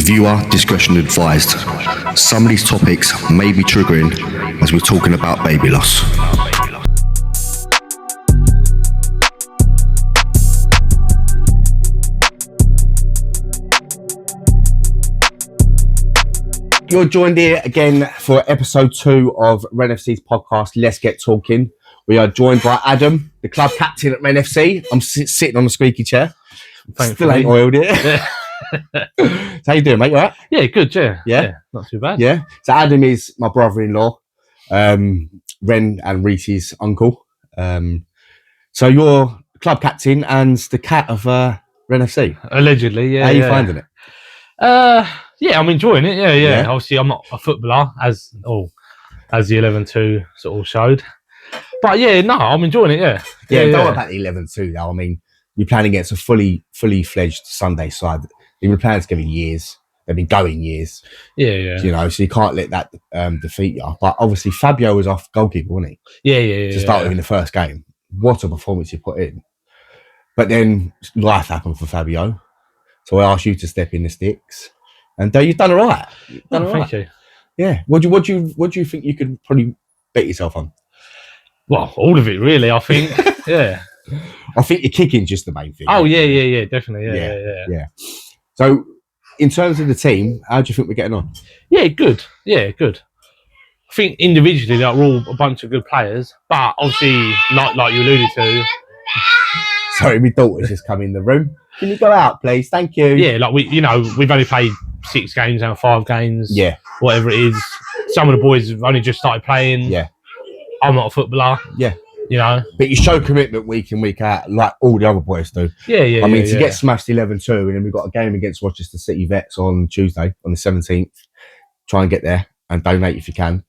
Viewer discretion advised. Some of these topics may be triggering as we're talking about baby loss. You're joined here again for episode 2 of Wren FC's podcast, Let's Get Talking. We are joined by Adam, the club captain at Wren FC. I'm sitting on the squeaky chair. Still ain't oiled it. So how you doing, mate? You all right? Yeah, good, yeah. Not too bad. Yeah. So Adam is my brother-in-law, Wren and Reese's uncle. So you're club captain and the cat of Wren FC. Allegedly, yeah. How are you finding it? Yeah, I'm enjoying it. Yeah. Obviously, I'm not a footballer, as the 11.2 sort of showed. But yeah, no, I'm enjoying it. Yeah. Don't worry about the 11.2 though. I mean, you're playing against a fully fledged Sunday side. They've been playing together years. They've been going years. Yeah. You know, so you can't let that defeat you. But obviously, Fabio was off goalkeeper, wasn't he? Yeah. To start with in the first game. What a performance he put in. But then life happened for Fabio. So I asked you to step in the sticks. And you've done all right. Thank you. Yeah. What do you think you could probably bet yourself on? Well, all of it, really, I think. Yeah. I think your kicking's just the main thing. Oh, yeah, definitely. Yeah. So, in terms of the team, how do you think we're getting on? Yeah, good. I think individually, like, we're all a bunch of good players, but obviously, like you alluded to. Sorry, my daughter's just come in the room. Can you go out, please? Thank you. Yeah, like we've only played 6 games now, 5 games. Yeah. Whatever it is. Some of the boys have only just started playing. Yeah. I'm not a footballer. Yeah. You know. But you show commitment week in, week out, like all the other boys do. Yeah. I mean, to get smashed 11-2, and then we've got a game against Rochester City Vets on Tuesday, on the 17th. Try and get there and donate if you can.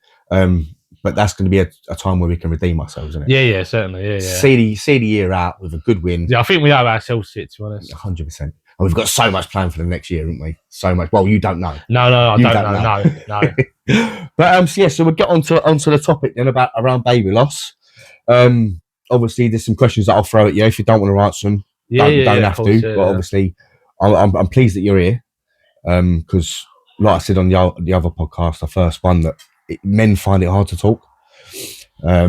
But that's going to be a time where we can redeem ourselves, isn't it? Yeah, certainly. Yeah. See the year out with a good win. Yeah, I think we owe ourselves it, to be honest. 100%. And we've got so much planned for the next year, haven't we? So much. Well, you don't know. No, I don't know. No. But so we'll get onto the topic then around baby loss. Obviously, there's some questions that I'll throw at you. If you don't want to answer them, don't have to. But obviously, I'm pleased that you're here because, like I said on the other podcast, the first one, that men find it hard to talk. A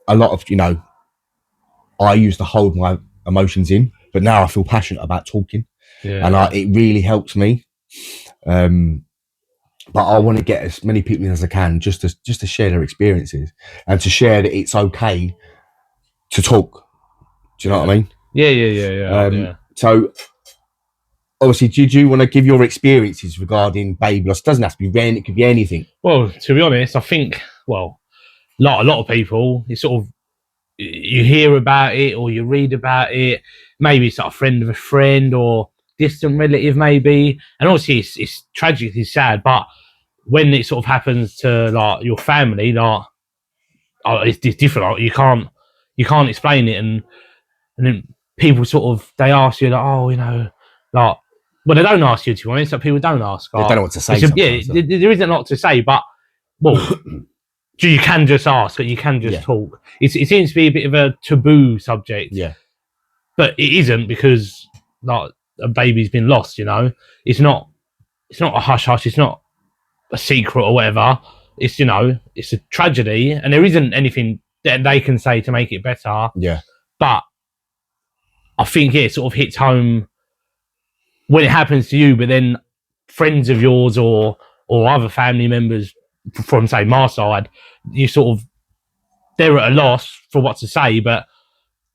lot of, I used to hold my emotions in, but now I feel passionate about talking, and it really helps me. But I want to get as many people in as I can just to share their experiences and to share that it's okay to talk. Do you know what I mean? Yeah. So, obviously, do you want to give your experiences regarding baby loss? It doesn't have to be Wren, it could be anything. Well, to be honest, I think, like a lot of people, it's sort of, you hear about it or you read about it. Maybe it's like a friend of a friend or distant relative, maybe. And obviously, it's tragic, it's sad, but when it sort of happens to like your family, like it's different. Like, you can't explain it, and then people sort of, they ask you like, like. Well, they don't ask you, to be honest. Like, people don't ask. They don't know what to say. There isn't a lot to say, but you can just ask, or you can just talk. It seems to be a bit of a taboo subject. Yeah, but it isn't, because like a baby's been lost. It's not a hush hush. It's not a secret or whatever. It's it's a tragedy, and there isn't anything that they can say to make it better. Yeah, but I think it sort of hits home when it happens to you, but then friends of yours or other family members from, say, my side, you sort of, they're at a loss for what to say, but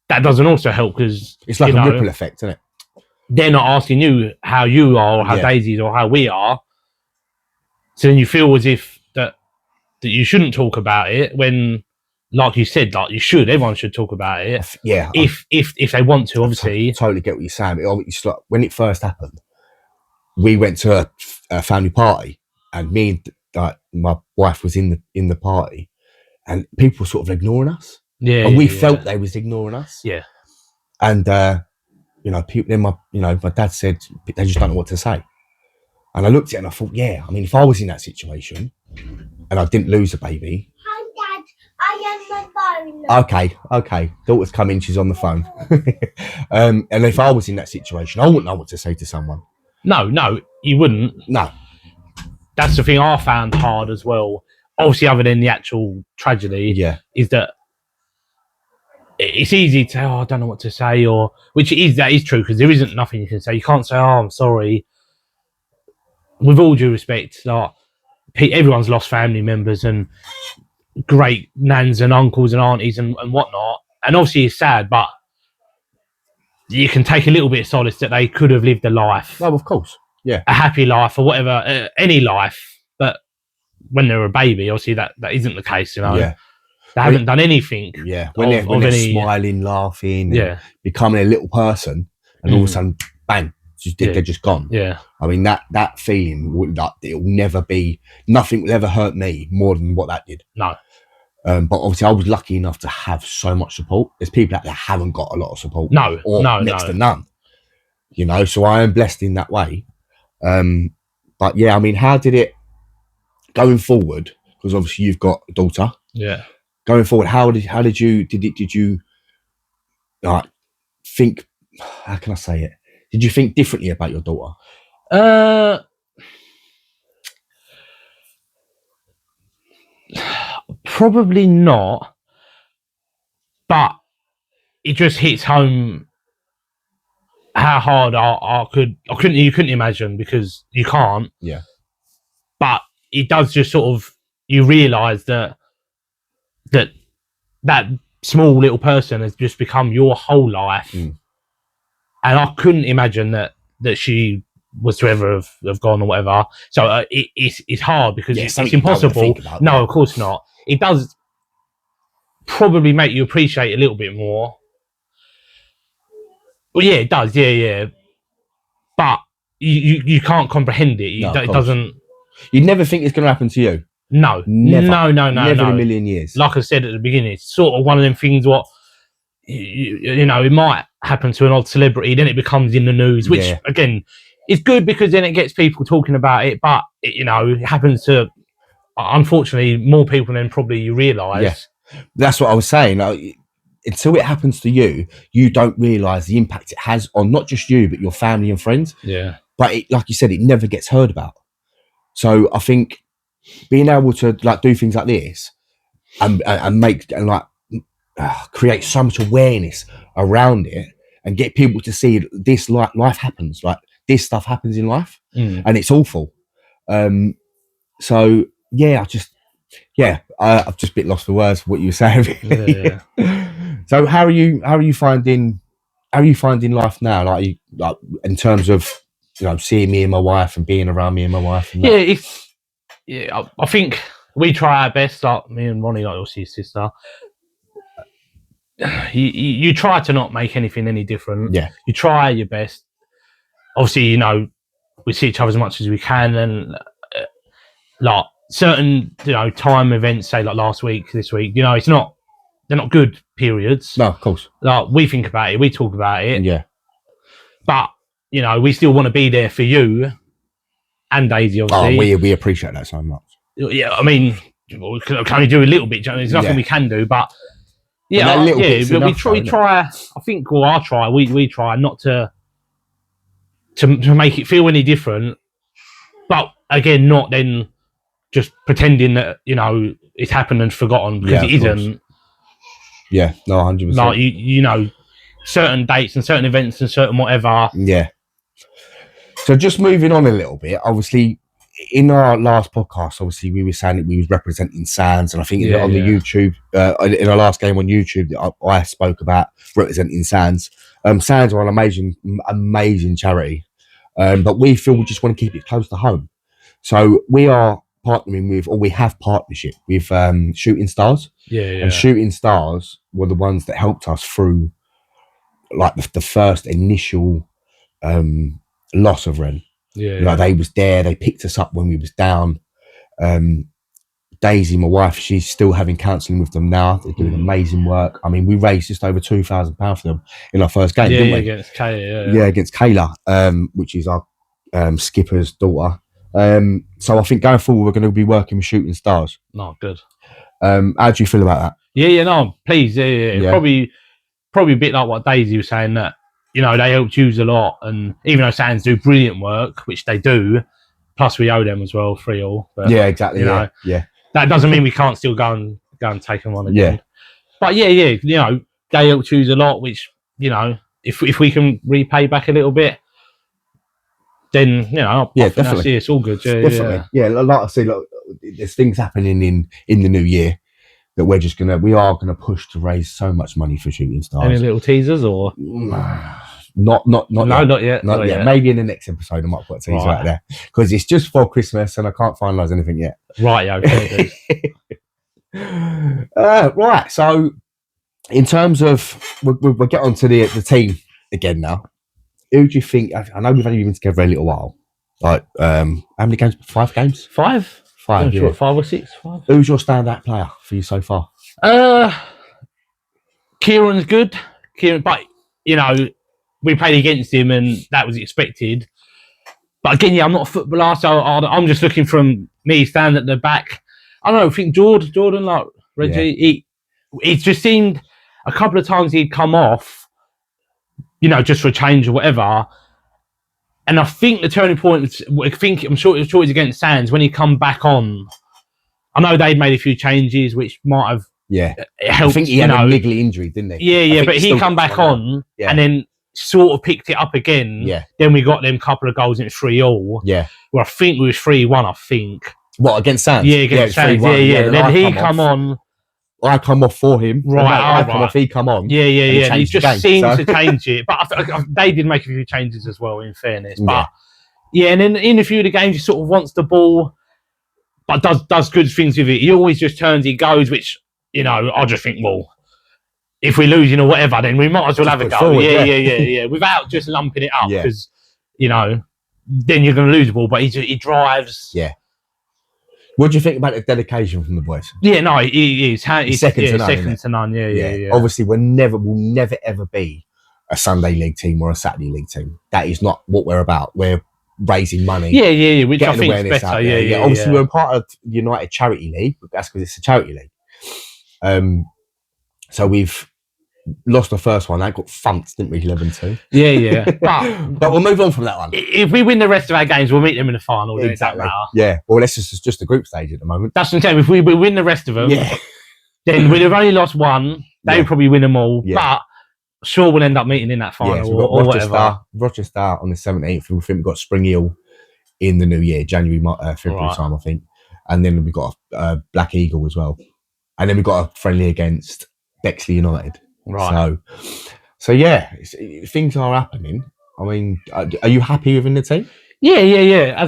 that doesn't also help, because it's like a ripple effect, isn't it? They're not asking you how you are or how Daisy is or how we are. So then you feel as if that you shouldn't talk about it when, like you said, like you should. Everyone should talk about it. Yeah. If they want to, obviously. I totally get what you're saying. It's like, when it first happened, we went to a family party, and me and my wife was in the party, and people were sort of ignoring us. Yeah. And we felt they was ignoring us. Yeah. And people. Then my dad said they just don't know what to say. And I looked at it and I thought, if I was in that situation and I didn't lose a baby. I am on the phone. Okay. Daughter's come in, she's on the phone. And if I was in that situation, I wouldn't know what to say to someone. No. you wouldn't. No. That's the thing I found hard as well. Obviously, other than the actual tragedy, is that it's easy to, I don't know what to say, or that is true, because there isn't nothing you can say. You can't say, oh, I'm sorry. With all due respect, like, everyone's lost family members and great nans and uncles and aunties and whatnot. And obviously it's sad, but you can take a little bit of solace that they could have lived a life. Oh, of course. Yeah. A happy life or whatever, any life. But when they're a baby, obviously that isn't the case, you know. Yeah. They haven't done anything. Yeah. When they're smiling, laughing, becoming a little person, and all of a sudden, bang, they're just gone. Yeah. I mean, that feeling, it'll never be, nothing will ever hurt me more than what that did. No. But obviously, I was lucky enough to have so much support. There's people out there that haven't got a lot of support. Next to none. You know, so I am blessed in that way. But yeah, I mean, how did it, going forward, because obviously you've got a daughter. Yeah. Going forward, did you like think, how can I say it? Did you think differently about your daughter? Probably not, but it just hits home how hard you couldn't imagine, because you can't. Yeah. But it does just sort of, you realise that small little person has just become your whole life. And I couldn't imagine that she was to ever have gone or whatever. So it's hard, because it's impossible. No, of course not. It does probably make you appreciate a little bit more. Well, yeah, it does. Yeah. But you can't comprehend it. It doesn't. You'd never think it's going to happen to you. No. Never. No. Never in a million years. Like I said at the beginning, it's sort of one of them things what, you know, it might happen to an odd celebrity, then it becomes in the news, which, again, is good, because then it gets people talking about it, but, it happens to, unfortunately, more people than probably you realise. Yeah. That's what I was saying. Like, until it happens to you, you don't realise the impact it has on not just you, but your family and friends. Yeah. But like you said, it never gets heard about. So I think being able to like do things like this and make and like create so much awareness around it and get people to see this, like, life happens, like this stuff happens in life, and it's awful. So yeah, I've just a bit lost for words for what you were saying. Yeah. So how are you finding life now? Like in terms of, you know, seeing me and my wife and being around me and my wife. And I think we try our best. Like me and Ronnie, like obviously his sister. You try to not make anything any different. Yeah. You try your best. Obviously, you know, we see each other as much as we can, and like certain, you know, time events, say like last week, this week, you know, they're not good periods. No, of course. Like we think about it, we talk about it. Yeah. But, you know, we still want to be there for you and Daisy, obviously. Oh, we appreciate that so much. Yeah, I mean, we can only do a little bit. There's nothing we can do, but yeah, but we try. I think, well, I try. We try not to make it feel any different, but again, not then just pretending that, you know, it's happened and forgotten, because it isn't. Yeah, no, 100%. Like you know, certain dates and certain events and certain whatever. Yeah. So just moving on a little bit, obviously, in our last podcast, obviously we were saying that we was representing Sands, and I think on the YouTube, in our last game on YouTube, I spoke about representing Sands. Sands are an amazing charity, but we feel we just want to keep it close to home. So we are partnering with, or we have partnership with Shooting Stars. And Shooting Stars were the ones that helped us through like the first initial loss of Wren. They was there, they picked us up when we was down. Daisy, my wife, she's still having counselling with them now. They're doing amazing work. I mean, we raised just over £2,000 for them in our first game, didn't we? Against Kayla. Against Kayla, which is our skipper's daughter. So I think going forward, we're going to be working with Shooting Stars. No, good. How do you feel about that? No, please. Yeah. Probably a bit like what Daisy was saying, that you know, they helped use a lot. And even though Sands do brilliant work, which they do, plus we owe them as well, 3-3. But, yeah, exactly. You know, yeah. That doesn't mean we can't still go and take them on again. Yeah. But yeah, you know, they helped choose a lot, which, you know, if we can repay back a little bit, then, you know, I think definitely. it's all good. Yeah, definitely. Yeah, like I say, look, there's things happening in the new year that we are gonna push to raise so much money for Shooting Stars. Any little teasers or not yet. Not yet. Maybe in the next episode I might put a teaser out there because it's just for Christmas and I can't finalise anything yet. Right, okay. Right, so in terms of we'll get on to the team again now. Who do you think? I know we've only been together a little while. Like, how many games? 5 games? 5. 5. Sure, 5 or 6. 5. Who's your standout player for you so far? Kieran's good. But you know, we played against him and that was expected. But again, I'm not a footballer, so I'm just looking from me standing at the back. I don't know. I think Jordan, like Reggie, he just seemed a couple of times he'd come off, you know, just for a change or whatever. And I think the turning point, I'm sure it was against Sands when he come back on. I know they'd made a few changes, which might have helped. I think he had a niggly injury, didn't he? Yeah, but he come back on and then sort of picked it up again. Yeah. Then we got them couple of goals in 3-3. Yeah. Well, I think we was 3-1, I think. What, against Sands? Yeah, against Sands. Yeah. Then he come on. I come off for him. Right. I come off, he come on. Yeah. He just seems to change it. But they did make a few changes as well, in fairness. But and then in a few of the games, he sort of wants the ball, but does good things with it. He always just turns, he goes, which, you know, I just think, well, if we're losing or whatever, then we might as well have a go. Forward, yeah. Without just lumping it up, because, you know, then you're going to lose the ball. But he drives. Yeah. What do you think about the dedication from the boys? Yeah, no, he is. He's second to none. Second to none. Yeah. Obviously, we'll never ever be a Sunday league team or a Saturday league team. That is not what we're about. We're raising money. Yeah. Which I think is better. Yeah. Obviously, we're part of the United Charity League, but that's because it's a charity league. So we've lost the first one. That got thumped, didn't we? 11-2. Yeah. But we'll move on from that one. If we win the rest of our games, we'll meet them in the final. Exactly. Yeah. Well, this is just the group stage at the moment. That's what I'm saying. If we win the rest of them, then we'd have only lost one. They would probably win them all. Yeah. But sure, we'll end up meeting in that final so or whatever. Rochester on the 17th. We think we've got Spring Hill in the new year, January, February time, I think. And then we've got Black Eagle as well. And then we've got a friendly against Bexley United. Right. So yeah, things are happening. I mean, are you happy within the team? Yeah.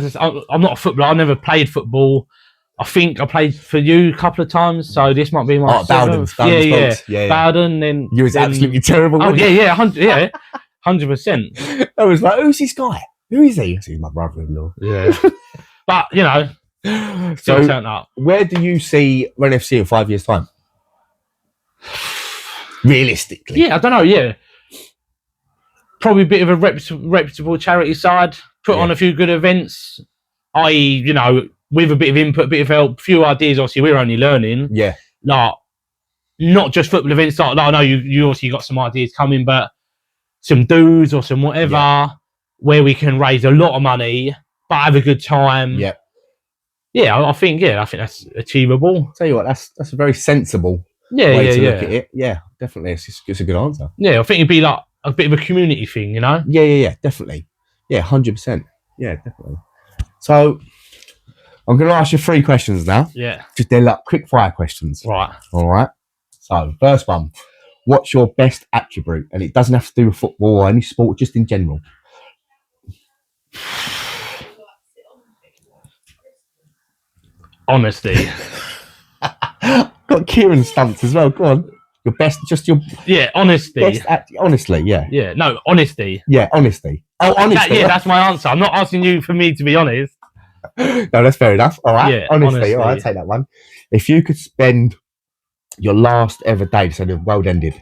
I'm not a footballer. I never played football. I think I played for you a couple of times, so this might be my seventh. Yeah. Bowden, then you was absolutely terrible. Oh yeah, 100%. I was like, who's this guy? Who is he? He's my brother-in-law. Yeah, but you know, still turned up. Where do you see Wren FC in 5 years' time? Realistically, I don't know. Yeah, probably a bit of a reputable charity side. Put on a few good events, i.e., you know, with a bit of input, a bit of help, few ideas. Obviously, we're only learning. Yeah, like not just football events. Like I know you obviously got some ideas coming, but some dues or some whatever where we can raise a lot of money but have a good time. I think that's achievable. Tell you what, that's a very sensible way to look at it. Yeah, definitely. It's a good answer. Yeah, I think it'd be like a bit of a community thing, you know? Yeah, definitely. Yeah, 100%. Yeah, definitely. So I'm going to ask you 3 questions now. Yeah. Just they're like quick fire questions. Right. All right. So first one, what's your best attribute? And it doesn't have to do with football or any sport, just in general. Honesty. Got Kieran stumped as well. Go on. Your best, just your... Yeah, honesty. Honestly, yeah. Yeah, no, honesty. Yeah, honesty. Oh, honesty. That's my answer. I'm not asking you for me to be honest. No, that's fair enough. All right. Yeah, honestly. All right, I'll take that one. If you could spend your last ever day, so the world ended,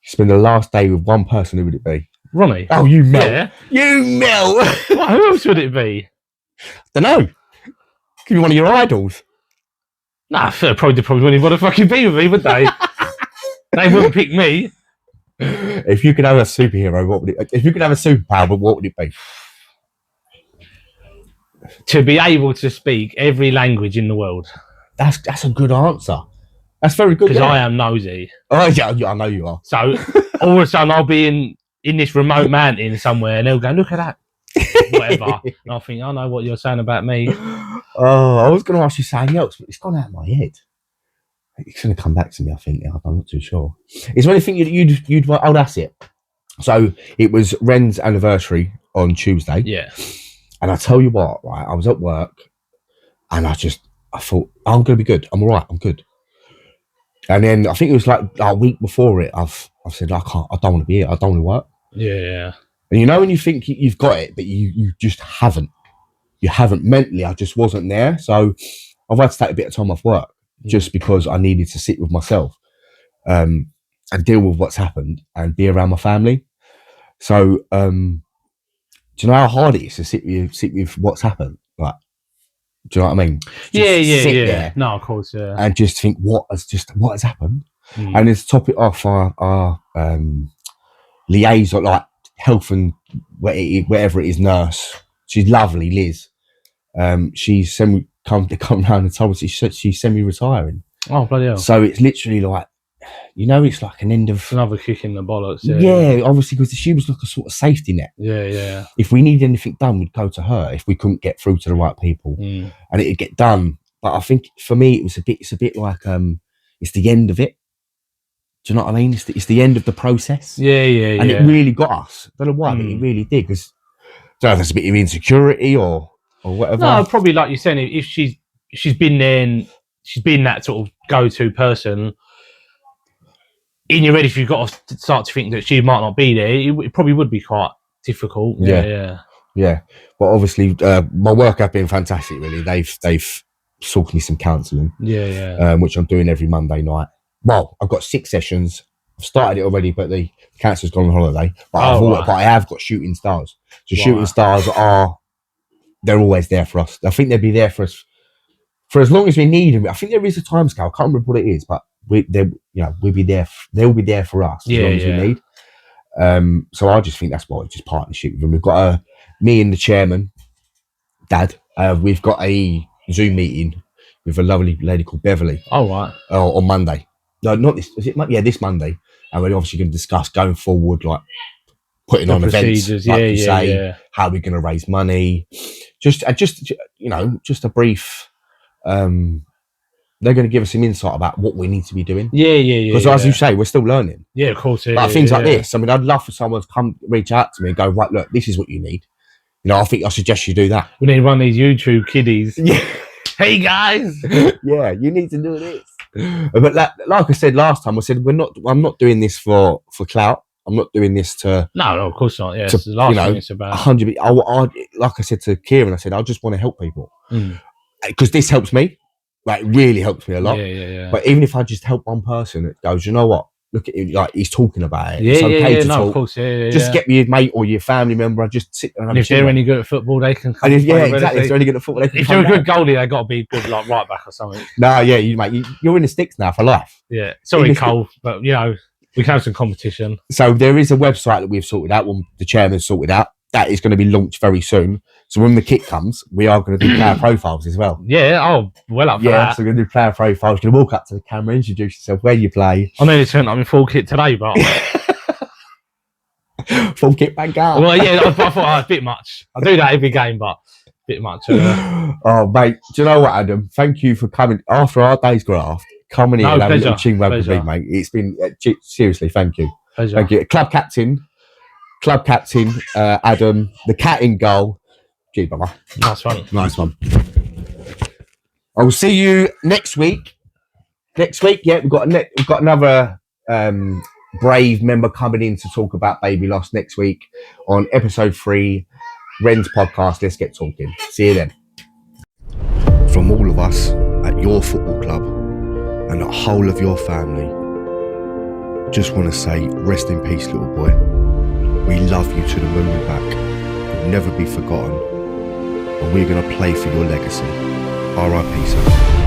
spend the last day with one person, who would it be? Ronnie. Oh, you melt. Yeah. You melt. Well, who else would it be? Don't know. Could be one of your idols. Nah, probably wouldn't want to fucking be with me, would they? They wouldn't pick me. If you could have a superhero, what would it? If you could have a superpower, what would it be? To be able to speak every language in the world. That's a good answer. That's very good. Because I am nosy. Oh yeah, I know you are. So all of a sudden I'll be in this remote mountain somewhere, and they'll go, "Look at that," whatever. And I'll think, "I know what you're saying about me." Oh, I was going to ask you something else, but it's gone out of my head. It's going to come back to me, I think. I'm not too sure. Is there anything you'd oh, that's it. So it was Wren's anniversary on Tuesday. Yeah. And I tell you what, right? I was at work, and I thought, I'm going to be good. I'm all right. I'm good. And then I think it was like a week before it, I've said, I don't want to be here. I don't want to work. Yeah. And you know when you think you've got it, but you just haven't. You haven't mentally. I just wasn't there. So I've had to take a bit of time off work just because I needed to sit with myself and deal with what's happened and be around my family. So do you know how hard it is to sit with what's happened? Like, do you know what I mean? Just yeah. there No, of course, yeah. and just think what has happened, and then to top it off, our liaison, like health and whatever it is, nurse. She's lovely, Liz. She's come round and told us she's semi-retiring. Oh bloody hell! So it's literally like, it's like an end of another kick in the bollocks. Yeah, obviously, because she was like a sort of safety net. Yeah. If we needed anything done, we'd go to her. If we couldn't get through to the right people, and it'd get done. But I think for me, it's a bit like it's the end of it. Do you know what I mean? It's the end of the process. Yeah. And it really got us. I don't know why, but it really did. Because I don't know if there's a bit of insecurity or whatever. No, probably like you're saying, if she's been there and she's been that sort of go-to person, in your head, if you've got to start to think that she might not be there, it probably would be quite difficult. Yeah. But obviously, my work have been fantastic. Really, they've sorted me some counselling. Yeah. Which I'm doing every Monday night. Well, I've got 6 sessions. I've started it already, but the counsellor's gone on holiday. But I have got shooting stars. So shooting stars they're always there for us. I think they'll be there for us for as long as we need them. I think there is a time scale. I can't remember what it is, but we'll be there. They'll be there for us as long as we need. So I just think that's why it's just partnership with them. We've got me and the chairman, Dad. We've got a Zoom meeting with a lovely lady called Beverly. Oh right. On Monday. No, not this. Is it? Yeah, this Monday. And we're obviously going to discuss going forward, like putting on events, like you say, how we're going to raise money. Just a brief. They're going to give us some insight about what we need to be doing. Yeah. Because as you say, we're still learning. Yeah, of course. Things like this. I mean, I'd love for someone to come reach out to me and go, right, look, this is what you need. I suggest you do that. We need one of these YouTube kiddies. Yeah. Hey guys. Yeah, you need to do this. But like I said last time, I'm not doing this for clout. I'm not doing this to. No, of course not. Yeah, it's the last thing it's about. 100. Like I said to Kieran, I just want to help people because this helps me. Like, it really helps me a lot. Yeah. But even if I just help one person, it goes, you know what? Look at him, like he's talking about it. It's okay to talk. Of course, just get your mate or your family member. Just sit there. And if they're any good at football, they can. Exactly. If they're any good at football, they can. If they're a good goalie, they got to be good, like right back or something. No, yeah, you're in the sticks now for life. Yeah, sorry, Cole, but we can have some competition. So there is a website that we've sorted out. One the chairman sorted out. That is going to be launched very soon. So when the kit comes, we are going to do player profiles as well. Yeah, well up for that. So we're going to do player profiles. You're going to walk up to the camera, introduce yourself, where you play. I nearly turned up in full kit today, but... full kit, bang out. Well, yeah, I thought a bit much. I do that every game, but a bit much. Oh, mate, do you know what, Adam? Thank you for coming after our day's graft, coming in and having a little chinwag with me, mate. It's been, seriously, thank you. Pleasure. Thank you. Club captain, Adam, the cat in goal. Gee, brother. Nice one. I will see you next week. We've got another brave member coming in to talk about baby loss next week on episode 3, Wren's podcast. Let's get talking. See you then. From all of us at your football club and the whole of your family, just want to say, rest in peace, little boy. We love you to the moon and back. You'll never be forgotten. And we're going to play for your legacy. R.I.P. son.